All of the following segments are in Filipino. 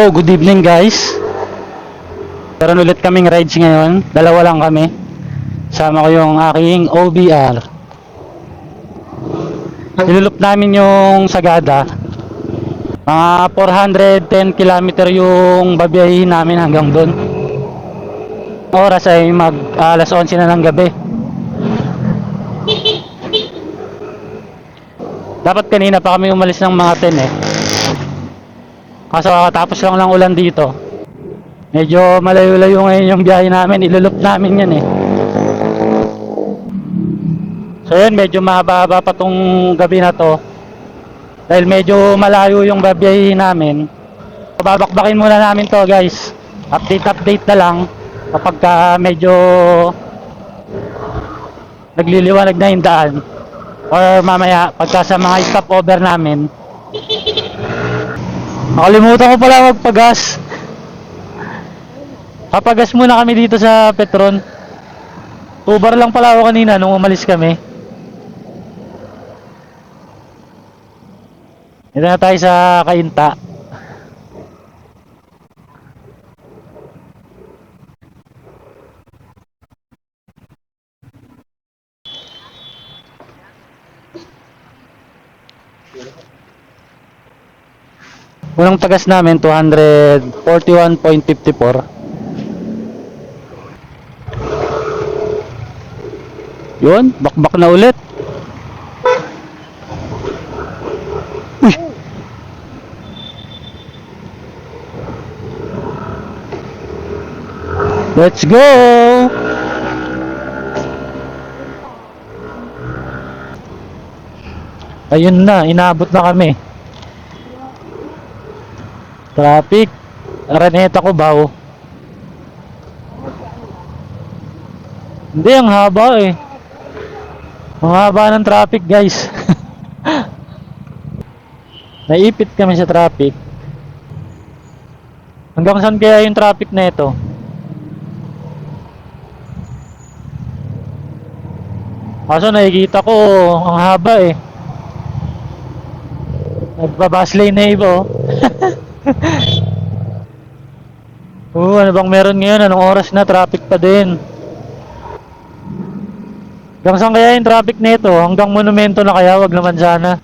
Hello, good evening guys. Meron ulit kaming rides ngayon. Dalawa lang kami. Sama ko yung aking OBR. Nilulup namin yung Sagada. Mga 410 kilometer yung babiyahin namin hanggang doon. Oras ay alas 11 na ng gabi. Dapat kanina pa kami umalis ng mga 10 eh. Kaso kakatapos lang ng ulan dito. Medyo malayo-layo ngayon yung biyahe namin. Ilulup namin yan eh. So yun, medyo mahaba-haba pa tong gabi na to. Dahil medyo malayo yung babiyahe namin. Babakbakin muna namin to guys. Update na lang. Kapag medyo nagliliwanag na yung daan. Or mamaya, pagka sa mga stopover namin. Nakalimutan ko pala magpagas. Papagas muna kami dito sa Petron. 2 bar lang pala ako kanina nung umalis kami. Dito na tayo sa Cainta. Unang tagas namin 241.54. Yun, bakbak na ulit. Uy. Let's go. Ayun na, inaabot na kami. Traffic, Araneta Cubao. Hindi, ang haba eh. Ang haba ng traffic guys. Naipit kami sa traffic. Hanggang saan kaya yung traffic na ito? Kaso nakikita ko, ang haba eh. Nagbabas lane na iba oh. Ano bang meron ngayon? Anong oras na? Traffic pa din. Hanggang saan kaya yung traffic nito? Hanggang monumento na kaya? Wag naman sana.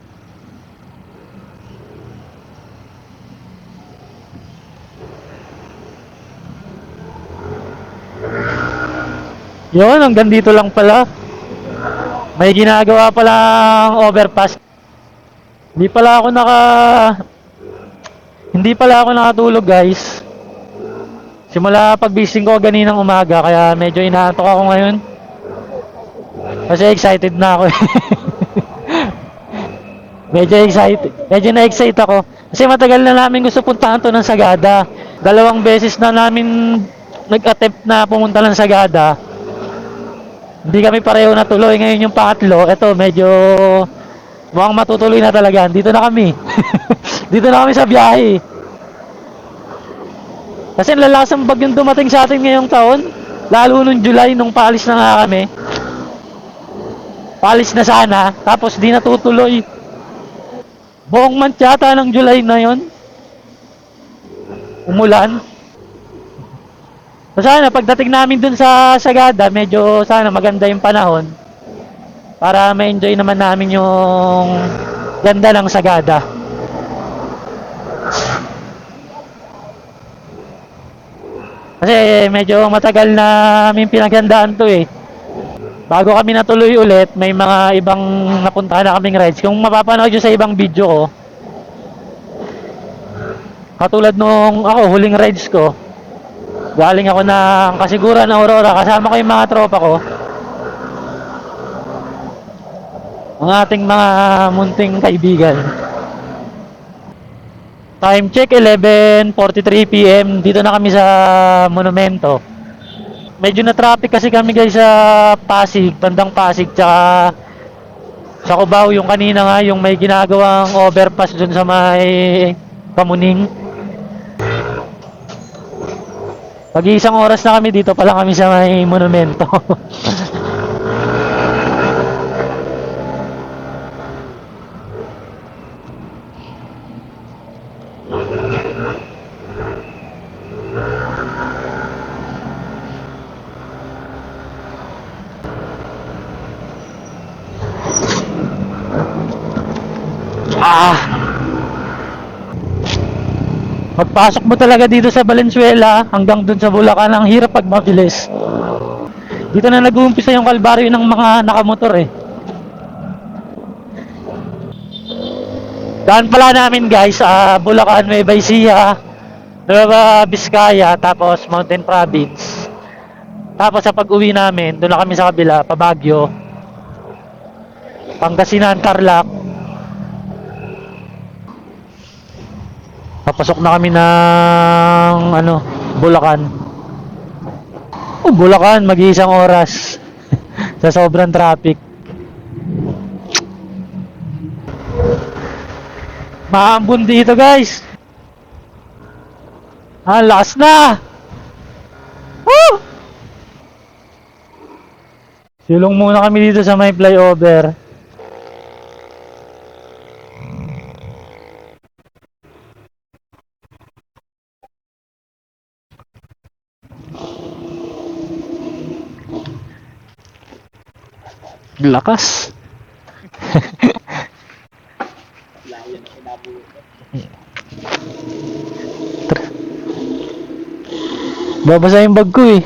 Yun, hanggang dito lang pala. May ginagawa palang overpass. Hindi pala ako nakatulog guys. Simula pagbising ko ganinang umaga, kaya medyo inaantok ako ngayon. Kasi excited na ako eh. Medyo na-excite ako. Kasi matagal na namin gusto puntahan to ng Sagada. 2 beses na namin nag-attempt na pumunta ng Sagada. Hindi kami pareho natuloy. Ngayon yung pangatlo, eto medyo mukhang matutuloy na talaga. Dito na kami. Dito na kami sa biyahe. Kasi lalakas ang bagyong dumating sa atin ngayong taon. Lalo nung July, nung paalis na nga kami. Paalis na sana, tapos di natutuloy. Buong month yata ng July na yon. Umulan. So sana pagdating namin dun sa Sagada, medyo sana maganda yung panahon. Para ma-enjoy naman namin yung ganda ng Sagada. Kasi medyo matagal na namin pinaghandaan to eh. Bago kami natuloy ulit, may mga ibang napuntahan na kaming rides. Kung mapapanood nyo sa ibang video ko, katulad nung ako, huling rides ko, galing ako ng Kasiguran, Aurora, kasama ko yung mga tropa ko. Ang ating mga munting kaibigan. Time check, 11:43 PM. Dito na kami sa Monumento. Medyo na traffic kasi kami guys sa Pasig, bandang Pasig, tsaka sa Cubao. Yung kanina nga, yung may ginagawang overpass dun sa may Kamuning. Pag-iisang oras na kami dito pa lang kami sa may Monumento. Ah! Pagpasok mo talaga dito sa Valenzuela hanggang dun sa Bulacan, ang hirap pag mabilis. Dito na nag-uumpisa yung kalbaryo ng mga nakamotor eh. Daan pala namin guys sa Bulacan, Nueva Ecija, Nueva Vizcaya, tapos Mountain Province. Tapos sa pag-uwi namin, doon na kami sa kabila, pa Baguio, Pangasinan, Tarlac. Papasok na kami ng Bulacan. Bulacan, mag-iisang oras sa sobrang traffic. Maambon dito guys. Lakas na. Woo! Silong muna kami dito sa may flyover. Lakas. Babasa yung bag ko eh.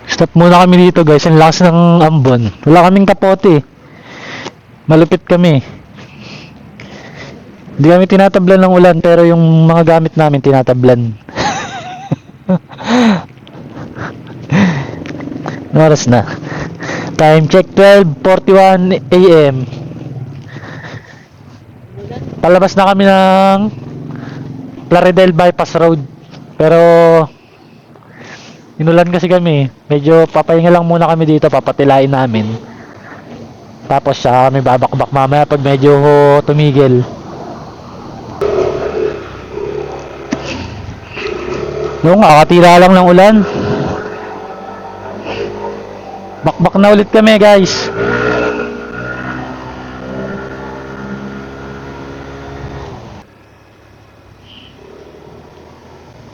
Stop muna kami dito guys. Ang lakas ng ambon. Wala kaming kapote eh. Malupit kami. Hindi kami tinatablan ng ulan pero yung mga gamit namin tinatablan. Oras na. Time check 12:41 AM. Palabas na kami ng Plaridel Bypass Road. Pero inulan kasi kami. Medyo papahinga lang muna kami dito, papatilain namin. Tapos siya kami babakbak mamaya pag medyo tumigil. Noong kakatira lang ng ulan. Bakbak na ulit kami guys.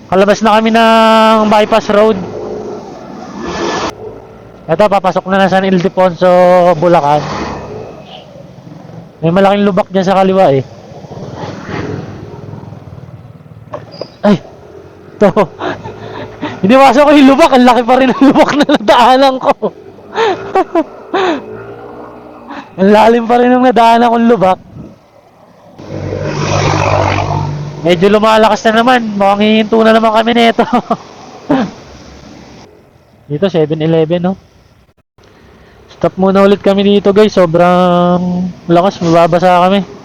Kalabas na kami ng bypass road. Ito, papasok na San Ildefonso, Bulacan. May malaking lubak dyan sa kaliwa eh. Ay! Ito. Hindi masok ko yung lubak. Ang laki pa rin ng lubak na nadaanan ko. Ang lalim pa rin ng nadaanan kong lubak. Medyo lumalakas na naman. Mukhang hihinto na naman kami nito. Dito 7-Eleven no. Stop muna ulit kami dito guys. Sobrang lakas. Mababasa kami.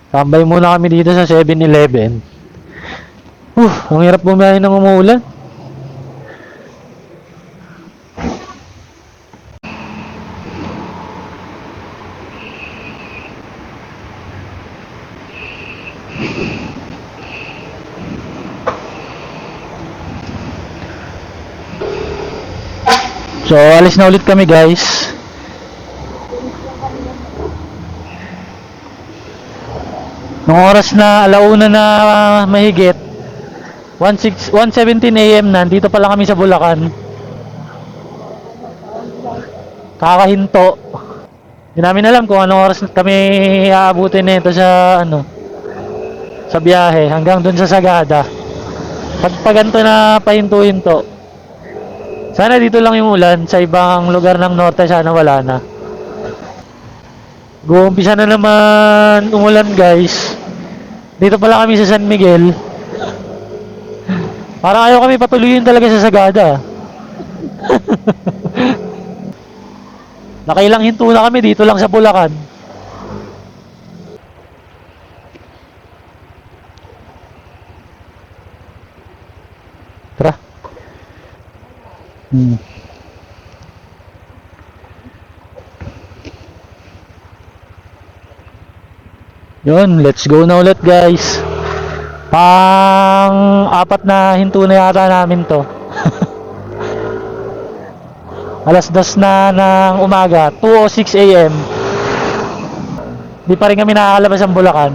Tambay muna kami dito sa 7-Eleven. Ang hirap bumiyahe ng umuulan. So, alis na ulit kami guys. Nung oras na alauna na mahigit 1:17 AM na, dito pala kami sa Bulacan. Kakahinto. Hindi namin alam kung anong oras kami aabutin nito sa sa biyahe hanggang dun sa Sagada. Pag ganito na pahinto-hinto. Sana dito lang yung ulan, sa ibang lugar ng norte sana wala na. Guumpisa na naman umulan guys. Dito pala kami sa San Miguel. Parang ayaw kami patuloyin talaga sa Sagada. Nakailang hinto na kami dito lang sa Bulacan. Tara. Yun, let's go na ulit guys. Pang-apat na hinto na yata namin to. Alas 2 na ng umaga, 2:06 AM. Di pa rin kami nakakalabas ng Bulacan.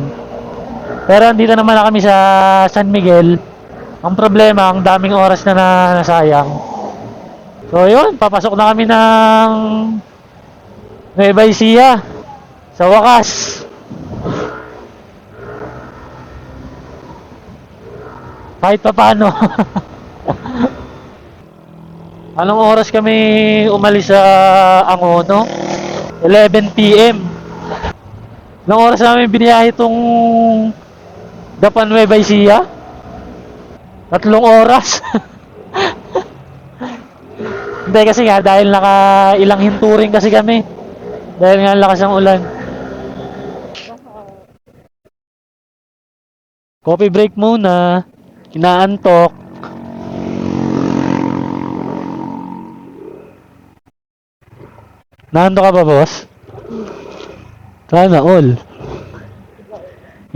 Pero andito naman na kami sa San Miguel. Ang problema, ang daming oras na nasayang. So yun, papasok na kami ng Nueva Ecija. Sa wakas. Kahit pa paano. Anong oras kami umalis sa Angono? 11 PM. Anong oras namin biniyahe itong Dapan Nueva Ecija? 3 oras. Hindi kasi nga dahil naka ilang hinturing kasi kami. Dahil nga ang lakas ng ulan. Coffee break muna. Inaantok. Naantok ka ba, boss? Sana all.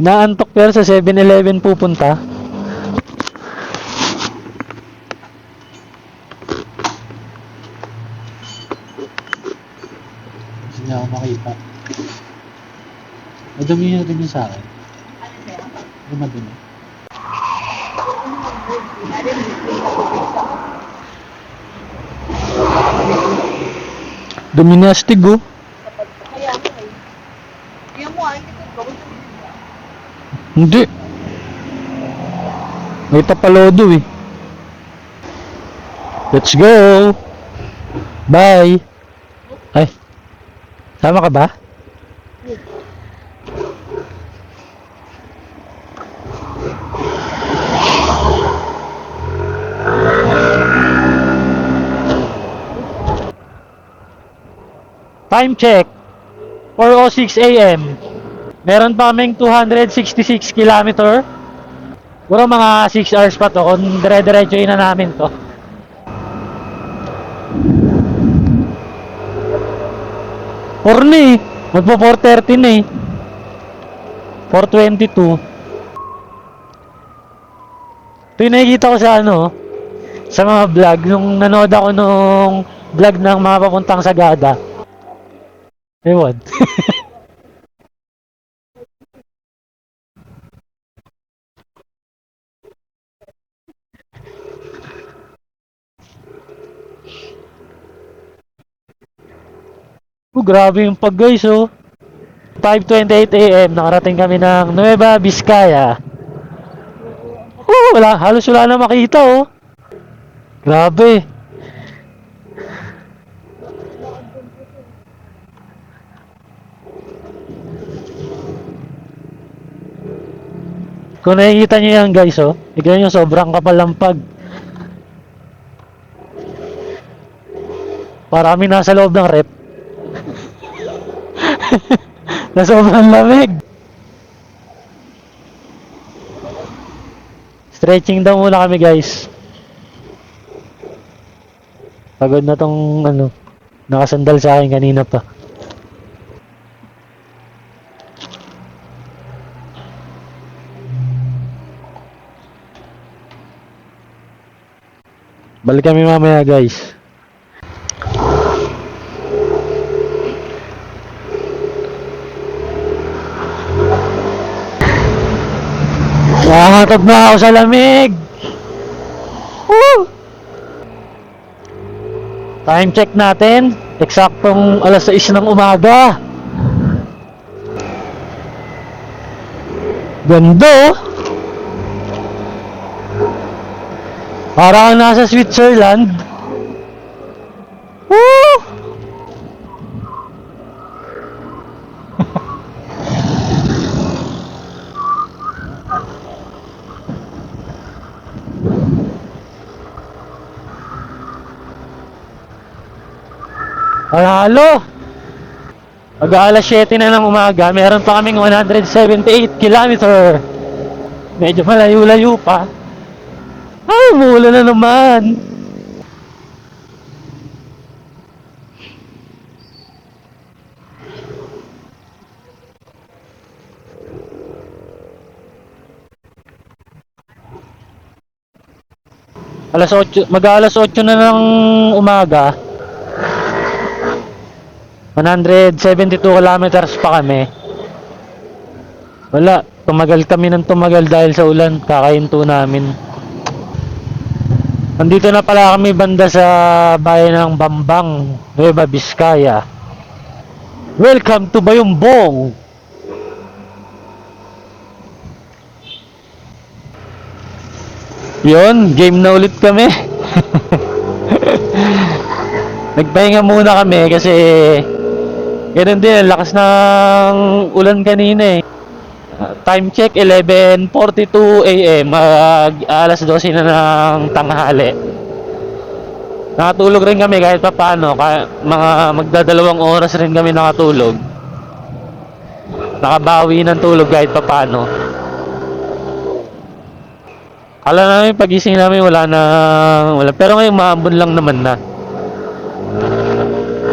Inaantok pero sa 7-Eleven pupunta. Gusto niya ako makita. Madumi niyo din yun sa akin. Ano madumi? Dumi na astig oh. Kaya mo eh. Kaya mo ay ito gawin. Hindi. May tapalodo eh. Let's go! Bye! Ay. Sama ka ba? Time check. 4:06 AM. Meron pa kaming 266 kilometer. Siguro mga 6 hours pa to kung dire-diretsuin na namin to. Corny. Magpo 4:30 na eh. 4:22. Ito yung nakikita ko sa ano, sa mga vlog, nung nanood ako nung vlog ng mga papuntang Sagada. Ewan. Grabe yung pag guys oh. 5:28 AM nakarating kami ng Nueva Vizcaya. Wala, halos wala na makita oh. Grabe. Kung nakikita nyo yan guys oh, tignan nyo sobrang kapal ng pag. Para kami nasa loob ng rep. Na sobrang lamig. Stretching daw muna kami guys. Pagod na tong ano, nakasandal sa akin kanina pa. Balik kami mamaya guys. Nakakatog na ako sa lamig. Woo! Time check natin. Eksaktong alas 6 ng umaga. Ganda oh. Parang nasa Switzerland. Woo! Halo! Mag-aalas 7 na ng umaga, meron pa kaming 178 kilometer. Medyo malayo-layo pa. Ay, mula na naman. Alas 8, mag-aalas 8 na ng umaga. 172 kilometers pa kami. Wala, tumagal kami ng tumagal dahil sa ulan, kakahinto namin. Nandito na pala kami banda sa bayan ng Bambang, Nueva Vizcaya. Welcome to Bayumbong! Yon, game na ulit kami. Nagpahinga muna kami kasi ganun din, ang lakas ng ulan kanina eh. Time check 11:42 AM, alas 12 na ng tanghali. Nakatulog rin kami kahit pa paano, mga magdadalawang oras rin kami nakatulog. Nakabawi ng tulog kahit pa paano. Kala namin pagising namin wala, pero ngayon maambon lang naman na.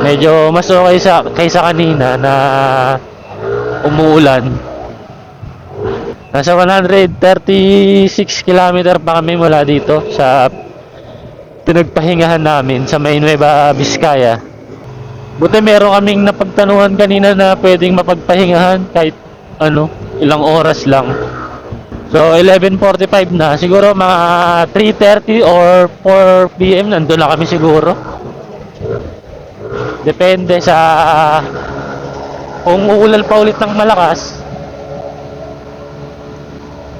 Medyo mas okay kaysa kanina na umuulan. Nasa 136 kilometer pa kami mula dito sa pinagpahingahan namin sa may Nueva Vizcaya. Buti meron kaming napagtanuhan kanina na pwedeng mapagpahingahan kahit ilang oras lang. So 11:45 na, siguro mga 3:30 or 4 PM nandun na kami siguro. Depende sa kung uulan pa ulit ng malakas.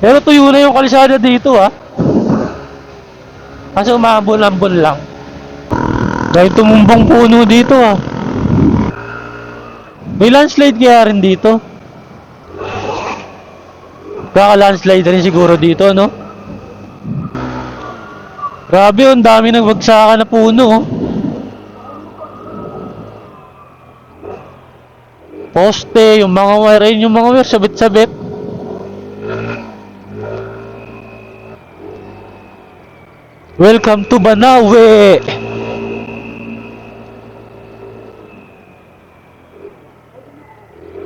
Pero tuyo na yung kalsada dito kasi umambon-ambon lang. Dahil tumumbong puno dito May landslide kaya rin dito. Kaka-landslide rin siguro dito, no? Grabe, ang dami nagbagsakan na puno, Poste, yung mga wire, yung mga wire, sabit-sabit. Welcome to Banawe!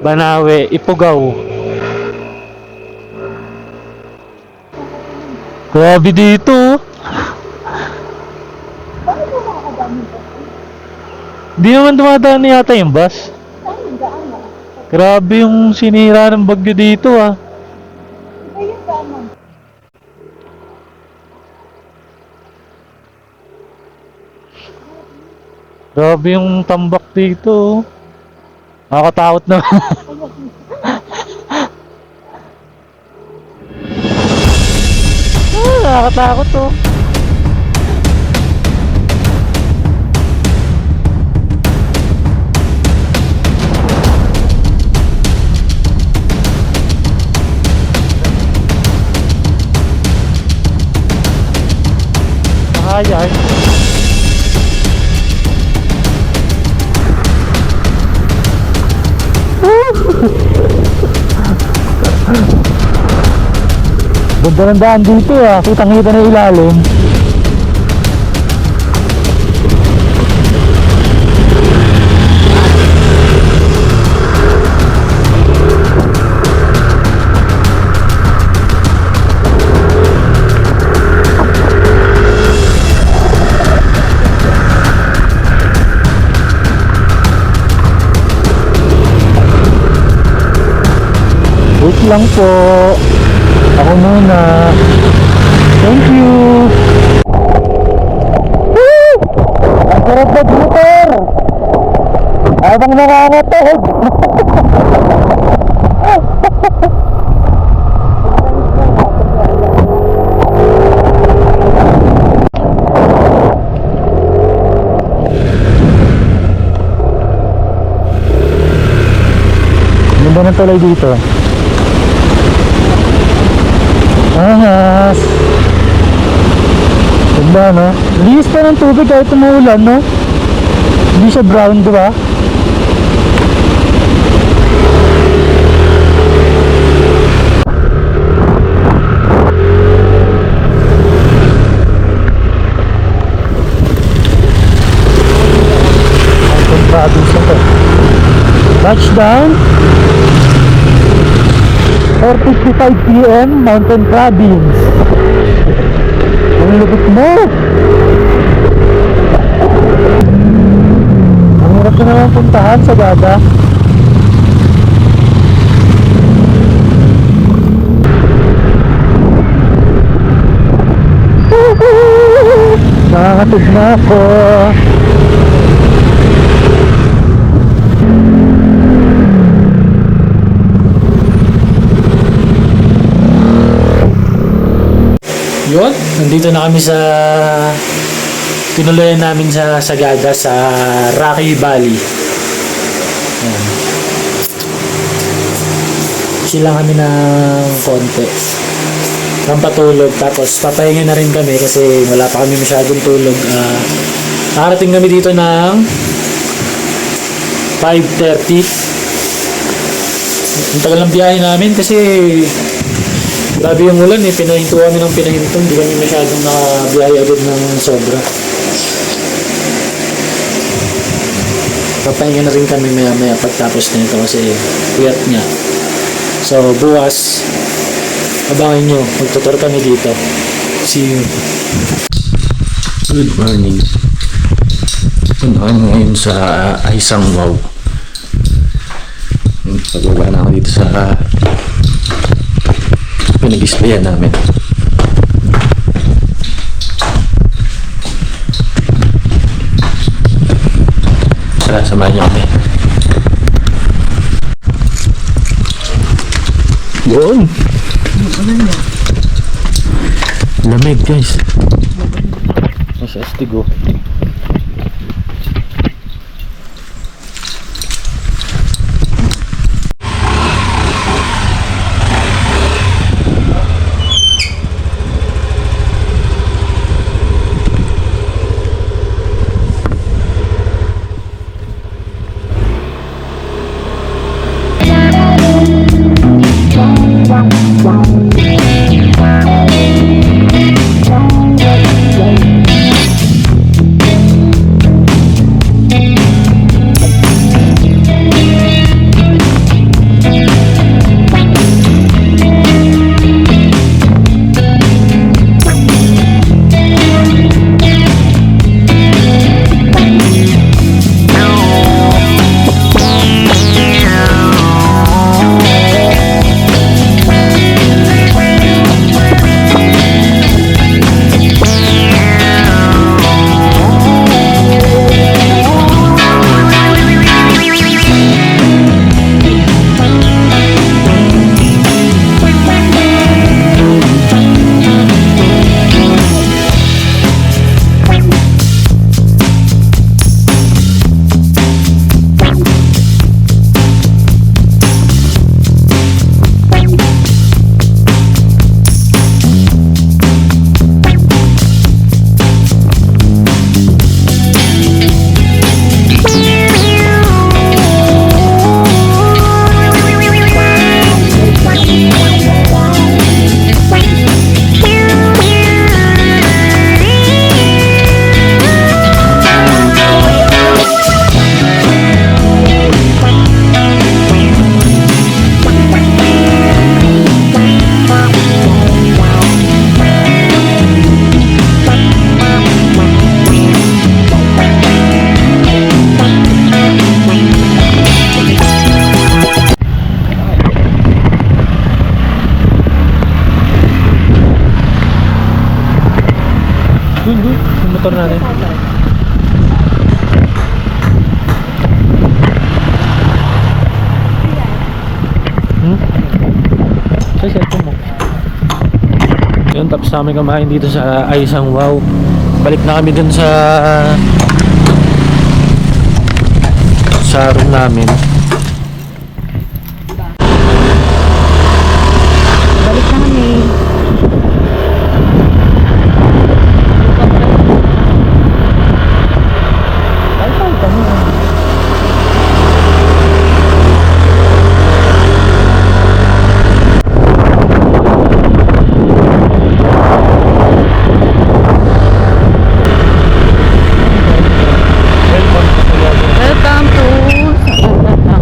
Banawe, Ifugao. Grabe dito. Di naman dumadaan yata yung bus. Grabe yung sinira ng bagyo dito Grabe yung tambak dito. Nakakatakot na. Nakakatakot Ayan. Ganda ng daan dito kitang-kita na ilalim. Wait lang po. Ako muna. Thank you. Woo! Ang sarap mag-motor. Habang nangangatog. Ganda ng tulay dito. Ahas. Ganda, no? Linis pa ng tubig kahit umuulan, no? Hindi siya brown, di ba? Mountain province na to. Touchdown 4:55 PM, Mountain Province. Ang lupit mo. Ang hirap na naman puntahan sa Gada. Hatid na ako. Yun, nandito na kami sa tinuloyan namin sa Sagada sa Rocky Valley. Ayan. Silang kami ng konti. Ng patulog. Tapos papahinga na rin kami kasi wala pa kami masyadong tulog. Nakarating kami dito ng 5:30. Ang tagal ng biyahe namin kasi grabe yung ulan eh. Pinahinto kami ng pinahinto. Hindi kami masyadong nakabiyahe agad ng sobra. Papahinga na rin kami maya-maya pagtapos na ito kasi puyat nga. So bukas, abangan nyo. Magtutur kami dito. See you. Good morning. Punta kami ngayon sa Isang Wow. Pagbaba na ako dito sa pinag-isplayan namin. Tara, samahan niyo kami. Yun! Lamig guys. Nasa Astigo. Dun, yung motor natin. Sa cellphone mo. Yun, tapos namin kumain dito sa Isang Wow. Balik na kami dun sa room namin. Balik na kami. Welcome to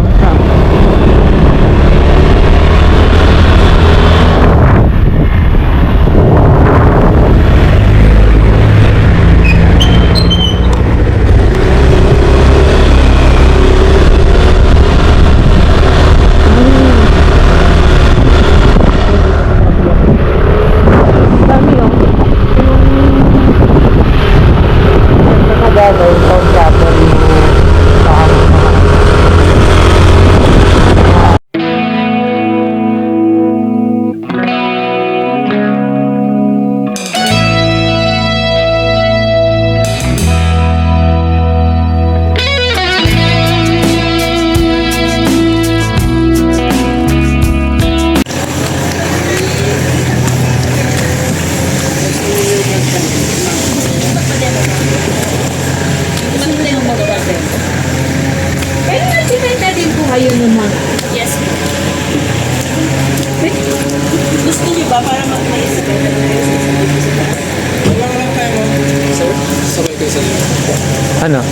Ano?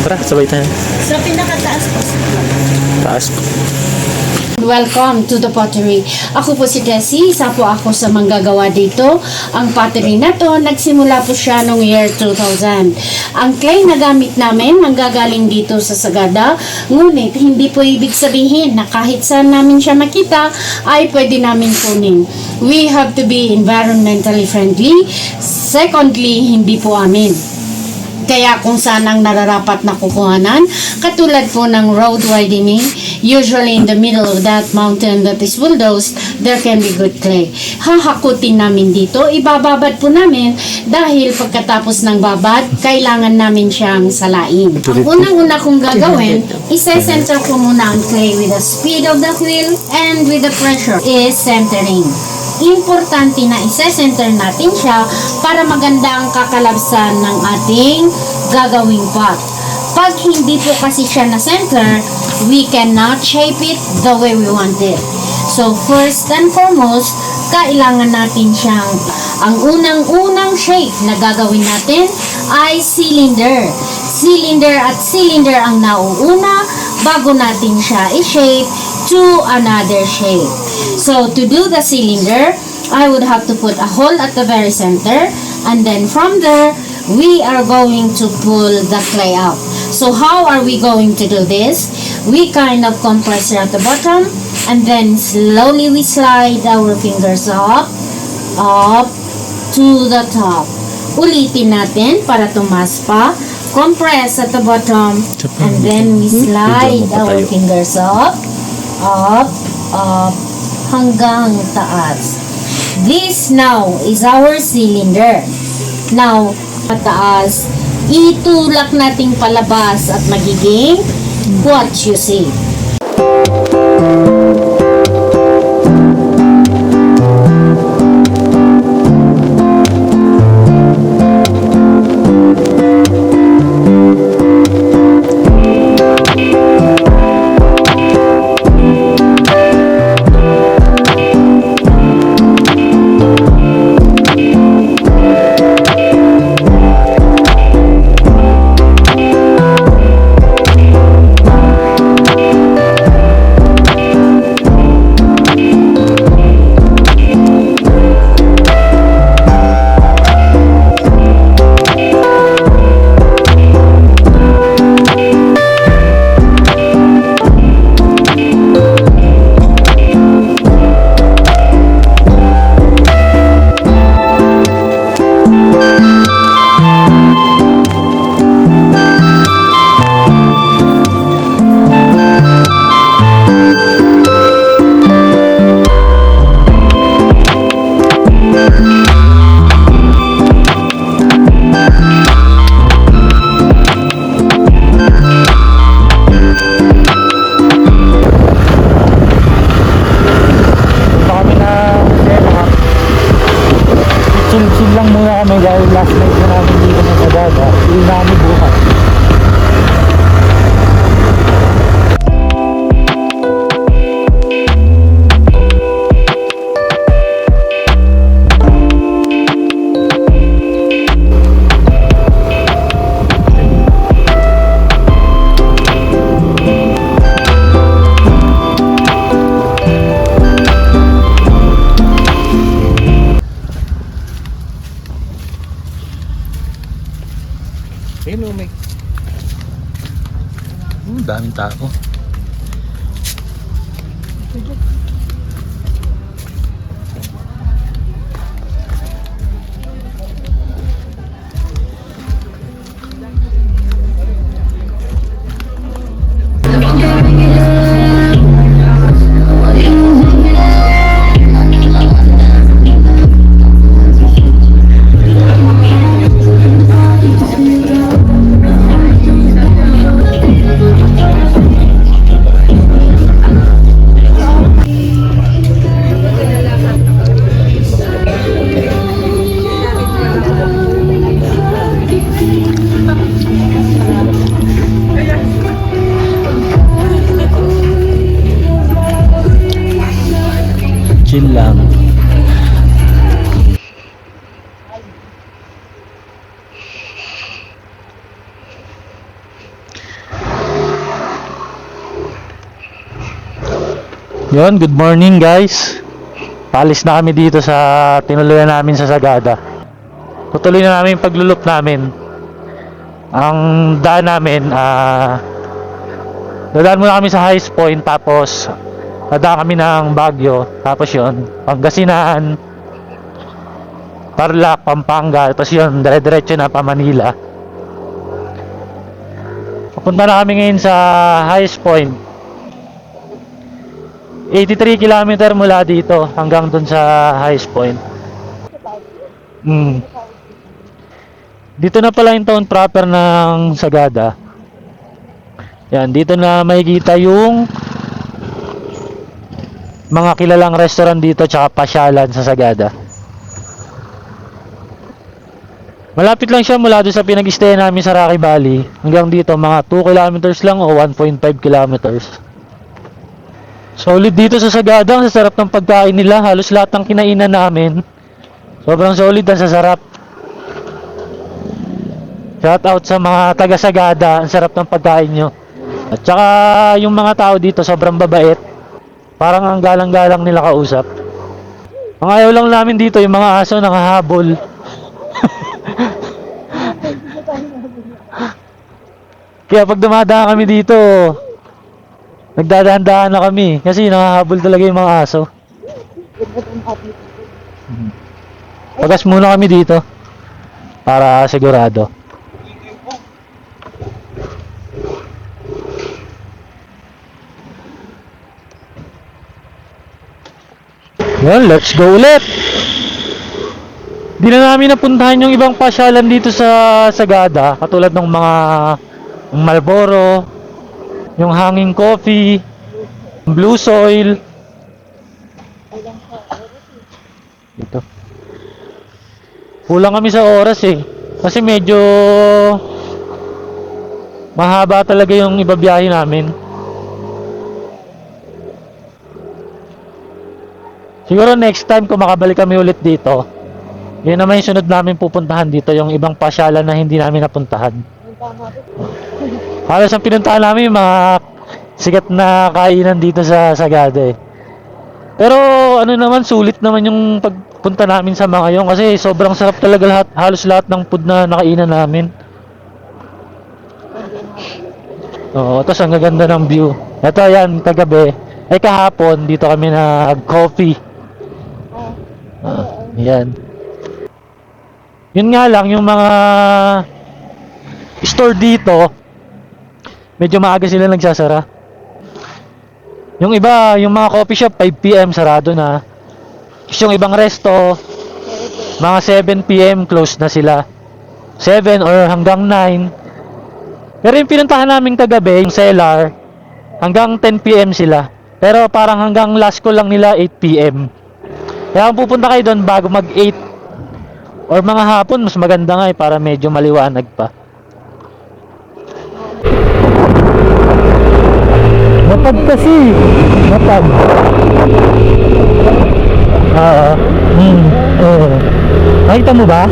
Tara, sabay tayo. Sa pinakataas po. Taas. Welcome to the pottery. Ako po si Tessie, isa po ako sa manggagawa dito. Ang pottery na to, nagsimula po siya noong year 2000. Ang clay na gamit namin, manggagaling dito sa Sagada. Ngunit, hindi po ibig sabihin na kahit saan namin siya makita, ay pwede namin kunin. We have to be environmentally friendly. Secondly, hindi po amin. Kaya kung saan ang nararapat na kukuhanan, katulad po ng road widening, usually in the middle of that mountain that is bulldozed, there can be good clay. Hahakutin namin dito, ibababad po namin dahil pagkatapos ng babad, kailangan namin siyang salain. Ang unang-una kong gagawin, isa-center ko muna ang clay with the speed of the wheel and with the pressure is centering. Importante na isa-center natin siya para maganda ang kakalabsan ng ating gagawing pot. Pag hindi po kasi siya na center, we cannot shape it the way we want it. So first and foremost, kailangan natin siyang, ang unang-unang shape na gagawin natin ay cylinder. Cylinder at cylinder ang nauuna bago natin siya i-shape to another shape. So, to do the cylinder, I would have to put a hole at the very center, and then from there, we are going to pull the clay out. So, how are we going to do this? We kind of compress it at the bottom, and then slowly we slide our fingers up to the top. Ulitin natin para tumas pa. Compress at the bottom, and then we slide our fingers up, hanggang taas. This now is our cylinder. Now, pataas, itulak nating palabas at magiging what you see. Chill lang muna kami dahil last night na namin dito sa Sagada. Uwi namin bukas. Ayun o, may... daming tao. Yun, good morning guys. Paalis na kami dito sa tinuluyan namin sa Sagada. Tutuloy na namin yung paglulup namin. Ang daan namin, dadaan muna kami sa Highest Point, tapos dadaan kami ng Baguio, tapos yun, Pangasinan, Tarlac, Pampanga, tapos yun, dire-diretso na pa Manila. Papunta na kami ngayon sa Highest Point. 83 kilometer mula dito hanggang dun sa Highest Point. Dito na pala yung town proper ng Sagada. Yan, dito na makikita yung mga kilalang restaurant dito tsaka pasyalan sa Sagada. Malapit lang siya mula doon sa pinag-stay namin sa Rocky Valley hanggang dito, mga 2 kilometers lang o 1.5 kilometers. Solid dito sa Sagada, ang sarap ng pagkain nila. Halos lahat ng kinainan namin sobrang solid ang sasarap. Shout out sa mga taga Sagada, ang sarap ng pagkain nyo. At saka yung mga tao dito sobrang babait. Parang ang galang-galang nila kausap. Ang ayaw lang namin dito yung mga aso nakahabol. Kaya pag dumadaan kami dito, nagdadahan-dahan na kami kasi nakahabol talaga yung mga aso. Pagas muna kami dito para sigurado. Yan, let's go ulit. Di na namin napuntahan yung ibang pasyalan dito sa Sagada, katulad ng mga Marlboro, yung Hanging Coffee, Blue Soil. Dito. Kulang kami sa oras eh. Kasi medyo mahaba talaga yung ibabiyahe namin. Siguro next time kung makabalik kami ulit dito, yun naman yung sunod namin pupuntahan dito, yung ibang pasyalan na hindi namin napuntahan. Halos ang pinuntahan namin yung mga sikat na kainan dito sa Sagada eh. Pero ano naman, sulit naman yung pagpunta namin sa mga yun kasi sobrang sarap talaga lahat, halos lahat ng food na nakainan namin. Oo, tapos ang gaganda ng view. Ito yan, kagabi, ay kahapon, dito kami nag-coffee. Yan. Yun nga lang, yung mga store dito, medyo maaga sila nagsasara. Yung iba, yung mga coffee shop, 5 PM sarado na. Tapos yung ibang resto, mga 7 PM close na sila. 7 or hanggang 9. Pero yung pinuntahan namin kagabi, yung cellar, hanggang 10 PM sila. Pero parang hanggang last call lang nila 8 PM. Kaya kung pupunta kayo doon bago mag 8 or mga hapon, mas maganda nga eh, para medyo maliwanag pa. Matag kasi. Matag. Oo. Oo. Nakita mo ba?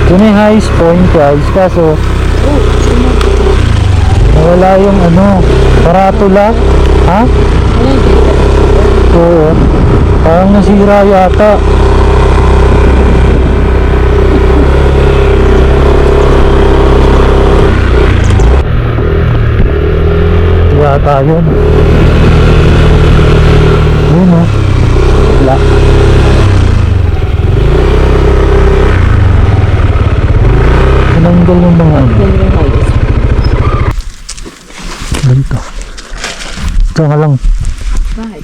Yun yung highest point guys, kaso nawala yung paratula. Ha? Oo, parang nasira yata. Yata yun. Yun. Ganito. Ito nga lang. Bakit?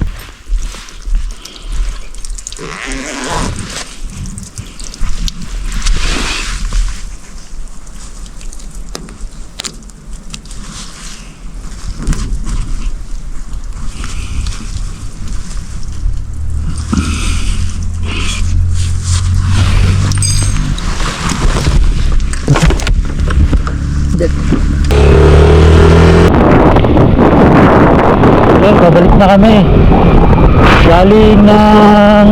Yun, pabalik na kami. Galing ng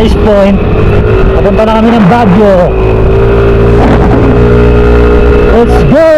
Ice Point. Papunta na kami ng Baguio. Let's go!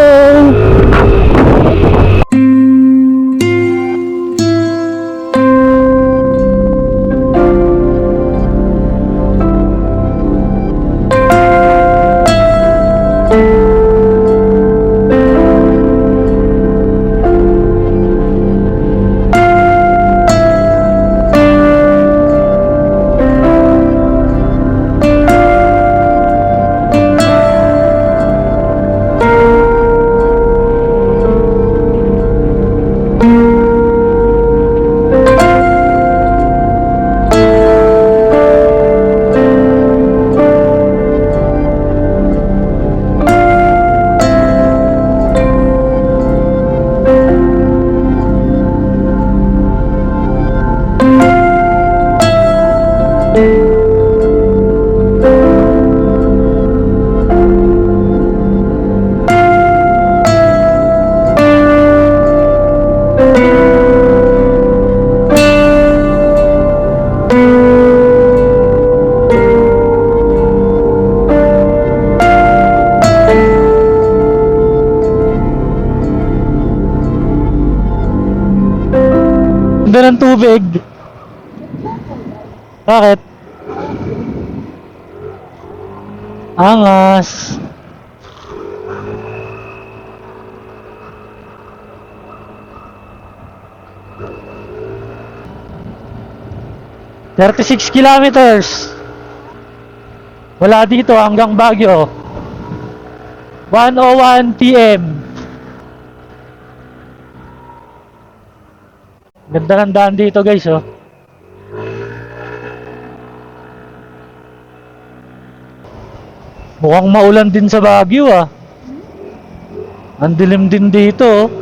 Ganda ng tubig. Bakit? Angas. "36 kilometers. Wala dito hanggang Baguio. 1:01 PM. Ganda ng daan dito, guys, oh. Mukhang maulan din sa Baguio, ah. Ang dilim din dito, oh.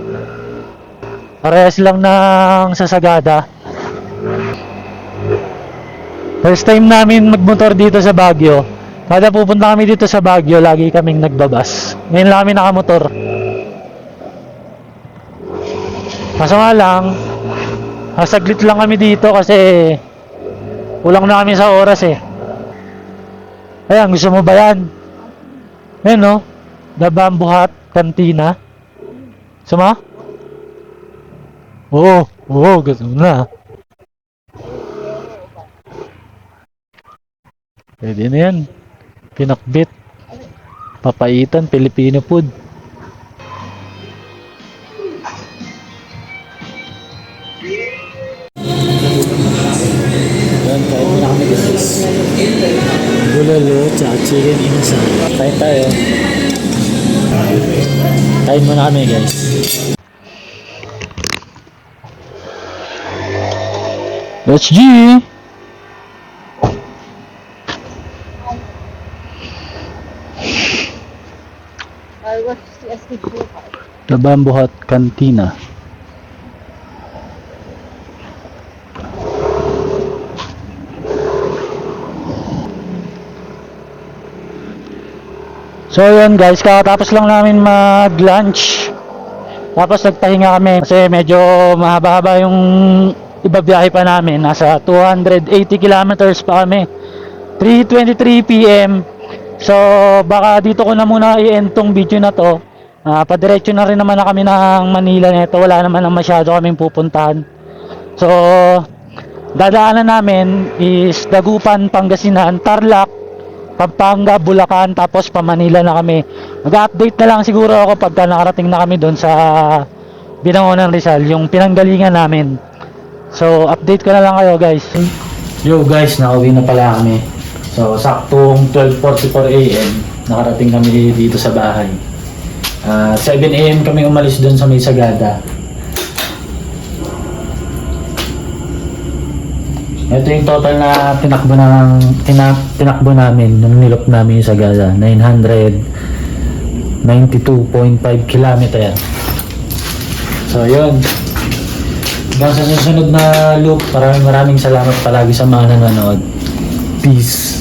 Parehas lang ng sa Sagada. First time namin magmotor dito sa Baguio. Kada pupunta kami dito sa Baguio, lagi kaming nagbabas. Ngayon lang kami nakamotor. Masama lang, saglit lang kami dito kasi kulang na kami sa oras, eh. Ayan, gusto mo ba yan? Ayan, no? The Bamboo Hut Cantina. Gusto mo? Oo, gusto mo na. Pwede na yan. Pinakbit. Papaitan, Filipino food. Yan, kain muna kami guys. Bulalo, tsaka chicken inasal. Kain tayo. Kain muna kami guys. Let's G! I watched the SK2. The Bamboo Hut Cantina. So yun guys, kakatapos lang namin mag-lunch. Tapos nagpahinga kami kasi medyo mahaba-haba yung ibabiyahe pa namin. Nasa 280 kilometers pa kami. 3:23 PM. So baka dito ko na muna i-end tong video na to. Padiretso na rin naman na kami ng Manila nito. Wala naman na masyado kaming pupuntahan. So dadaanan namin is Dagupan, Pangasinan, Tarlac, Pampanga, Bulacan, tapos pa Manila na kami. Mag-update na lang siguro ako pagka nakarating na kami doon sa Binangonan, Rizal, yung pinanggalingan namin. So update ko na lang kayo guys. Yo guys, nakauwi na pala kami. So saktong 12:44 AM nakarating kami dito sa bahay. 7 AM kami umalis doon sa may Sagada. Ito yung total na tinakbo namin nung nilop namin yung Sagada. 992.5 kilometer. So yun. Hanggang sa susunod na loop, maraming salamat palagi sa mga nanonood. Peace.